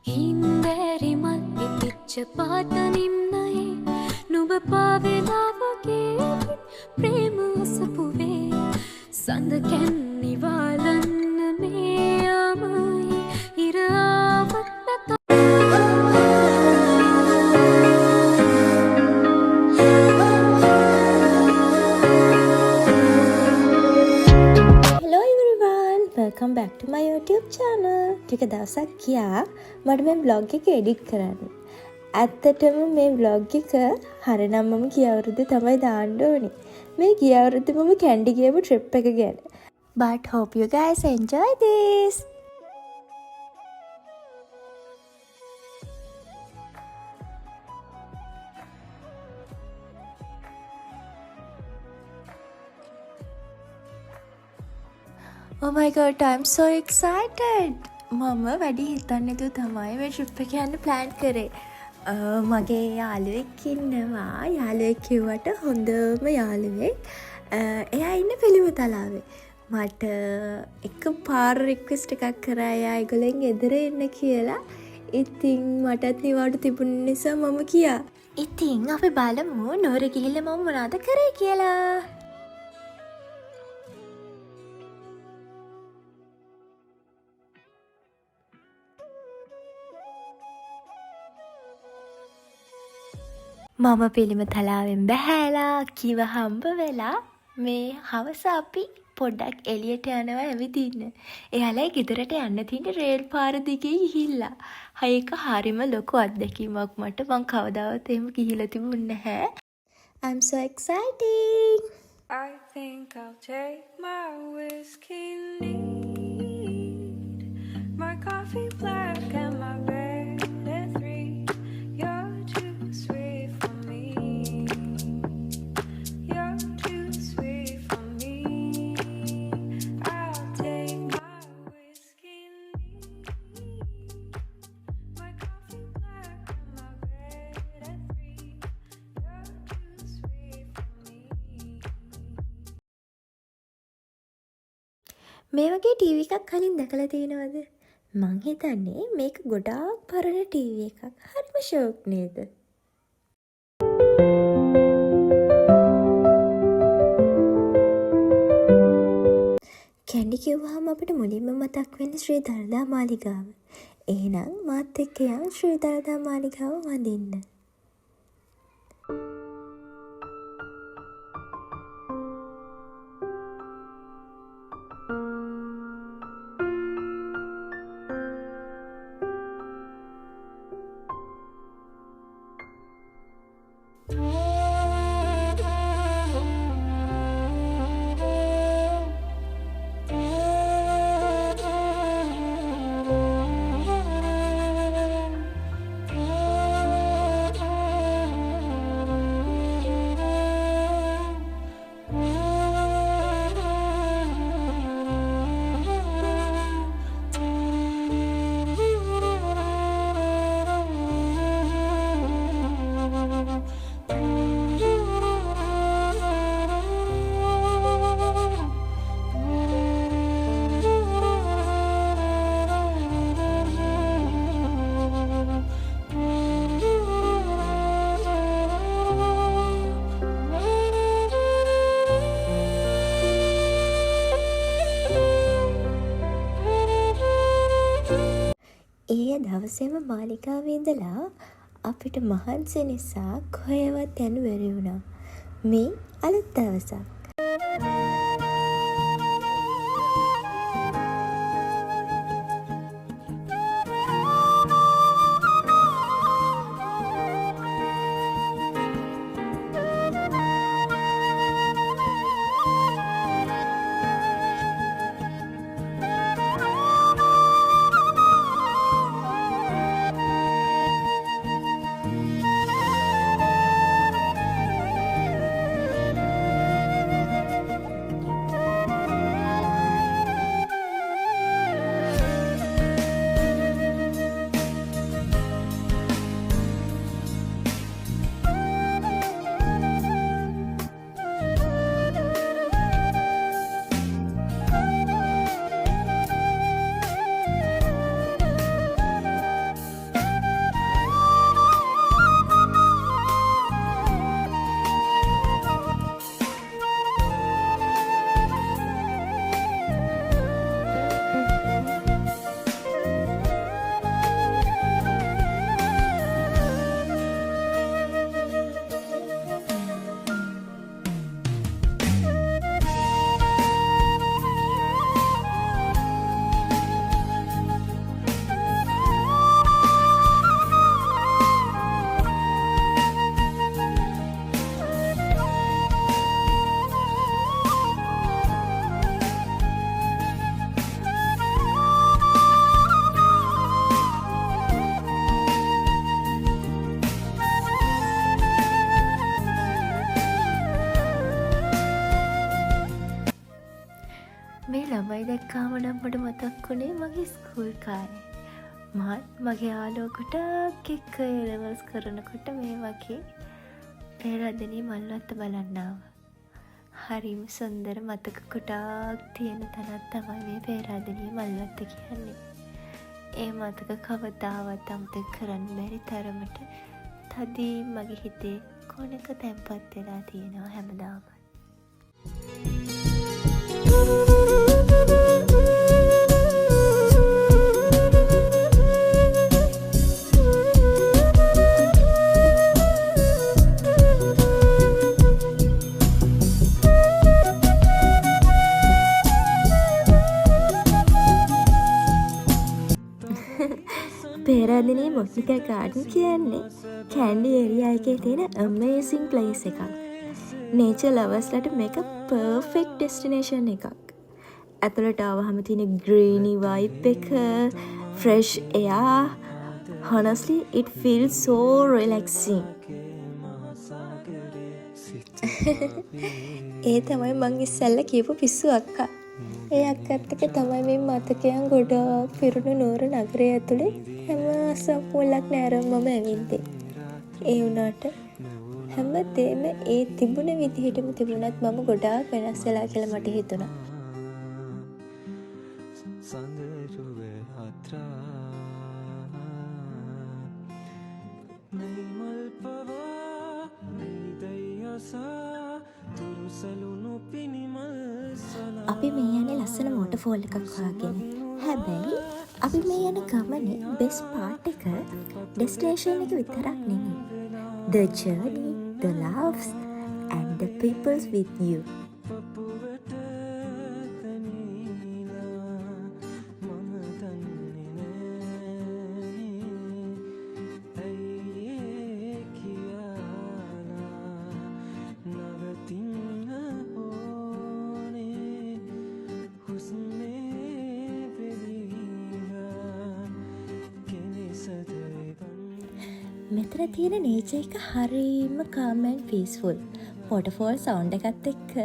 හින්දෑරි මල් ඉපිච්ච පාත නිම්නයේ නුඹ පාවෙලාවගේ ප්‍රේම අසපුවේ සඳ කැන්නිවාලන්න මේ යමයි ඉරාවත් නැත. Hello everyone, welcome back to my YouTube channel. ටික දවසක් ගියා මට මේ vlog එක edit කරන්න. ඇත්තටම මේ vlog එක හරිනම් මම ගිය අවුරුද්දේ තමයි දාන්න ඕනේ. මේ ගිය අවුරුද්දේ මම කැන්ඩි ගියපු trip එක ගැන. But hope you guys enjoy this. Oh my god, I'm so excited! මම වැඩි හිතන්නේ නැතුව තමයි මේ trip එක යන්න plan කරේ. මගේ යාළුවෙක් ඉන්නවා. යාළුවෙක් කිව්වට හොඳම යාළුවෙක්. එයා ඉන්නේ පිළිමතලාවේ. මට එකපාර request එකක් කරා එයා ඒගොල්ලන් ගෙදර එන්න කියලා. ඉතින් මටත් නිවාඩු තිබුණ නිසා මම ගියා. ඉතින් අපි බලමු නෝර ගිහිල්ලා මම මොනවද කරේ කියලා. මම පිළිම තලාවෙන් බැහැලා කිව හම්බ වෙලා මේ හවස අපි පොඩ්ඩක් එළියට යනවා ඇවිදින්න. එයාලා ගෙදරට යන්න තියෙන රේල් පාර දිගේ ගිහිල්ලා. ඒක හරිම ලොකු අත්දැකීමක් මට. මං කවදාවත් එහෙම ගිහිල්ලා තිබුණ නැහැ. I'm so exciting. I think I'll take my whiskey neat, my coffee black and my red at 3. You're too sweet for me. You're too sweet for me. I'll take my whiskey neat, my coffee black and my red at 3. You're too sweet for me. මේ වගේ TV එකක් කලින් දැකලා තියෙනවද? මං හිතන්නේ මේක ගොඩාක් පරණ ටීවී එකක්. හරිම ෂෝක් නේද? කැන්ඩි කිව්වහම අපිට මුලින්ම මතක් වෙන්නේ ශ්‍රී දළදා මාලිගාව. එහෙනම් මාත් එක්ක යන් ශ්‍රී දළදා මාලිගාව වඳින්න. ඒ දවසේම මාලිගාවේ ඉඳලා අපිට මහන්සි නිසා කොහෙවත් යන්න බැරි වුණා. මේ අලුත් දවසක්. දැක්කාම නම් මට මතක් වුණේ මගේ ස්කූල් කාලේ. මත් මගේ යාළුවෝ ගොඩක් එක්ක A-levels කරනකොට මේ වගේ පේරාදෙණිය මල්වත්ත බලන්න ආවා. හරිම සුන්දර මතක ගොඩාක් තියෙන තැනක් තමයි මේ පේරාදෙණිය මල්වත්ත කියන්නේ. ඒ මතක කවදාවත් අමතක කරන්න බැරි තරමට තදින් මගේ හිතේ කොනක තැන්පත් වෙලා තියෙනවා හැමදාම. පේරාදෙණිය බොටනිකල් ගාඩන් කියන්නේ කැන්ඩි ඒරියා එකේ තියෙන amazing place එකක්. nature lovers-ලට මේක perfect destination එකක්. ඇතුළට ආවහම තියෙන greeny vibe එක, fresh air, honestly it feels so relaxing. ඒ තමයි මං ඉස්සෙල්ලා කියපු පිස්සු අක්කා. ඒ අක්කත් එක්ක තමයි මේ මතකයන් ගොඩක් පිරුණු නුවර නගරය ඇතුලේ හැම අසපුවලක් නෑරම මම ඇවිද්දේ. ඒ වුණාට හැමදේම ඒ තිබුණ විදිහටම තිබුණත් මම ගොඩාක් වෙනස් වෙලා කියලා මට හිතුණා. අපි මේ යන්නේ ලස්සන වෝටර්ෆෝල් එකක් හොයාගෙන. හැබැයි අපි මේ යන ගමනේ බෙස්ට් පාර්ට් එක ඩෙස්ටිනේෂන් එක විතරක් නෙමෙයි. The journey, the laughs and the peoples with you. මෙතන තියෙන නේචර් එක හරිම calm and peaceful. waterfall sound එකත් එක්ක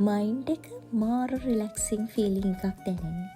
mind එක මාර relaxing feeling එකක් දැනෙන්නේ.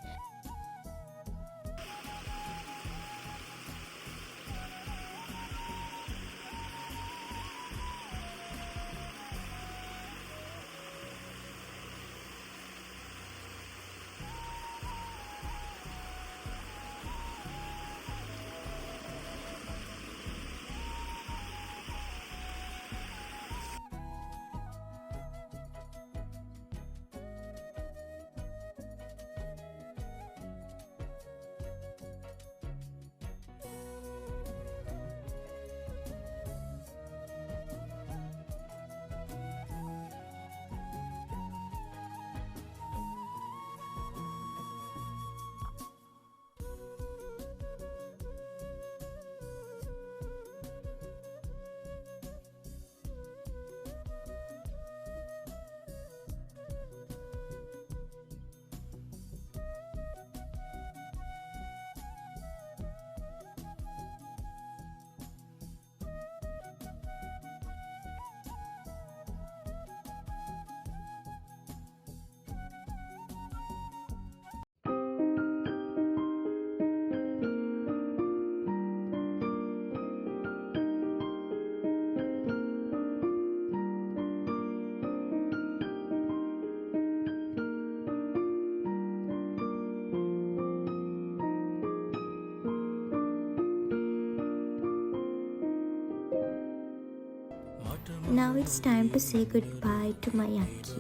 Now it's time to say goodbye to my Akki.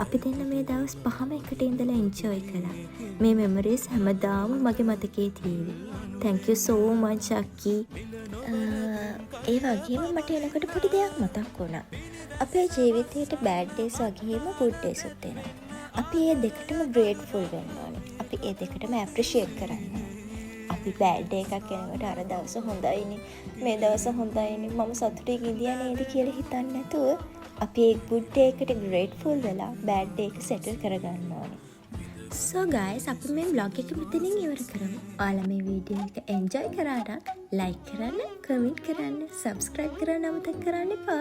අපි දෙන්න මේ දවස් 5ම එකට ඉඳලා enjoy කළා. මේ memories හැමදාම මගේ මතකයේ තියෙවි. Thank you so much Akki. ඒ වගේම මට එනකොට පොඩි දෙයක් මතක් වුණා. අපේ ජීවිතේට bad days වගේම good days උත් එනවා. අපි ඒ දෙකටම grateful වෙන්න ඕනේ. අපි ඒ දෙකටම appreciate කරන්න ඕනේ. අපි bad day එකක් එනකොට අර දවස හොඳයිනේ, මේ දවස හොඳයිනේ, මම සතුටින් ඉඳියා නේද කියලා හිතන්නේ නැතුව අපි ඒ good day එකට grateful වෙලා bad day එක settle කරගන්න ඕනේ. So guys, අපි මේ vlog එක මෙතනින් ඉවර කරමු. ඔයාලා මේ වීඩියෝ එක enjoy කරා නම් like කරන්න, comment කරන්න, subscribe කරන්න අමතක කරන්න එපා.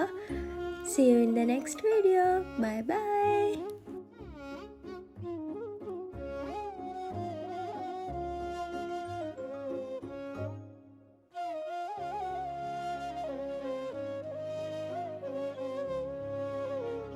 See you in the next video. Bye bye.